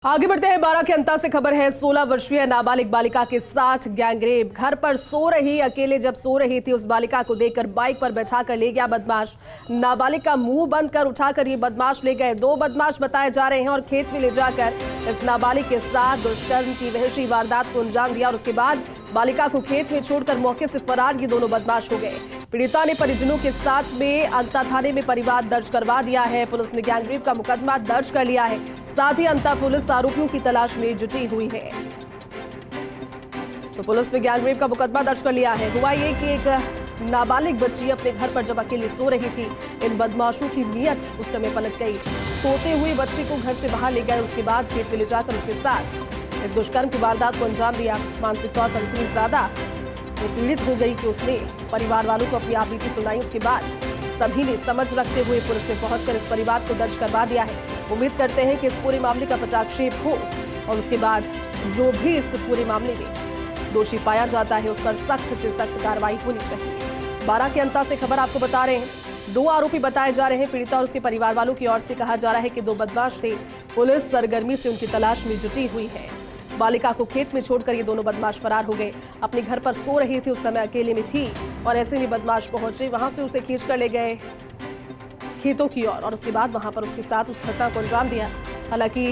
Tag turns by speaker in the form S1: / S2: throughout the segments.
S1: आगे बढ़ते हैं। 12 के अंता से खबर है। 16 वर्षीय नाबालिग बालिका के साथ गैंगरेप। घर पर सो रही, अकेले जब सो रही थी उस बालिका को देखकर बाइक पर बैठाकर ले गया बदमाश। नाबालिग का मुंह बंद कर उठाकर ये बदमाश ले गए। 2 बदमाश बताए जा रहे हैं और खेत में ले जाकर इस नाबालिग के साथ दुष्कर्म की वहशी वारदात को अंजाम दिया और उसके बाद बालिका को खेत में छोड़कर मौके से फरार ये दोनों बदमाश हो गए। पीड़िता ने परिजनों के साथ में अंता थाने में परिवार दर्ज करवा दिया है। पुलिस ने गैंगरेप का मुकदमा दर्ज कर लिया है। साथ ही अंता पुलिस आरोपियों की तलाश में जुटी हुई है। तो पुलिस ने गैंगरेप का मुकदमा दर्ज कर लिया है। हुआ ये कि एक नाबालिग बच्ची अपने घर पर जब अकेले सो रही थी, इन बदमाशों की नीयत उस समय पलट गई। सोते हुए बच्ची को घर से बाहर ले गए, उसके बाद खेत में ले जाकर उसके साथ इस दुष्कर्म की वारदात को अंजाम दिया। मानसिक तौर पर इतनी ज्यादा वो पीड़ित हो गई कि उसने परिवार वालों को अपनी आपबीती सुनाई। उसके बाद सभी ने समझ रखते हुए पुलिस में पहुंचकर इस परिवार को दर्ज करवा दिया है। उम्मीद करते हैं कि इस पूरे मामले का पटाक्षेप हो और उसके बाद जो भी इस पूरे मामले में दोषी पाया जाता है उस पर सख्त से सख्त कार्रवाई होनी चाहिए। 12 के अंता से खबर आपको बता रहे हैं। 2 आरोपी बताए जा रहे हैं। पीड़िता और उसके परिवार वालों की ओर से कहा जा रहा है कि 2 बदमाश थे। पुलिस सरगर्मी से उनकी तलाश में जुटी हुई है। बालिका को खेत में छोड़कर ये दोनों बदमाश फरार हो गए। अपने घर पर सो रही थी, उस समय अकेले में थी और ऐसे में बदमाश पहुंचे, वहां से उसे खींचकर ले गए खेतों की ओर और उसके बाद वहां पर उसके साथ उस घटना को अंजाम दिया। हालांकि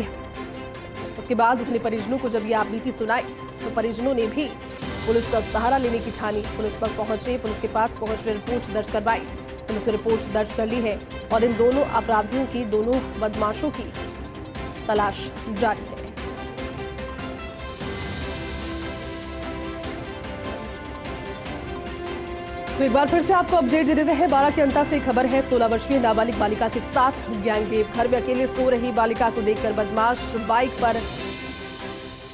S1: उसके बाद उसने परिजनों को जब ये आपबीती सुनाई तो परिजनों ने भी पुलिस का सहारा लेने की ठानी। पुलिस पर पहुंचे, पुलिस के पास पहुंचकर रिपोर्ट दर्ज करवाई। पुलिस ने रिपोर्ट दर्ज कर ली है और इन दोनों अपराधियों की, दोनों बदमाशों की तलाश जारी है। तो एक बार फिर से आपको अपडेट दे देते हैं। 12 के अंता से खबर है। 16 वर्षीय नाबालिग बालिका के साथ गैंगरेप। घर में अकेले सो रही बालिका को देखकर बदमाश बाइक पर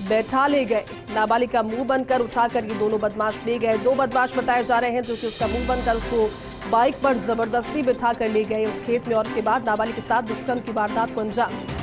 S1: बैठा ले गए। नाबालिग का मुंह बंद कर उठाकर ये दोनों बदमाश ले गए। 2 बदमाश बताए जा रहे हैं जो कि उसका मुंह बंद कर उसको बाइक पर जबरदस्ती बिठा कर ले गए उस खेत में और उसके बाद नाबालिग के साथ दुष्कर्म की वारदात को अंजाम दिया।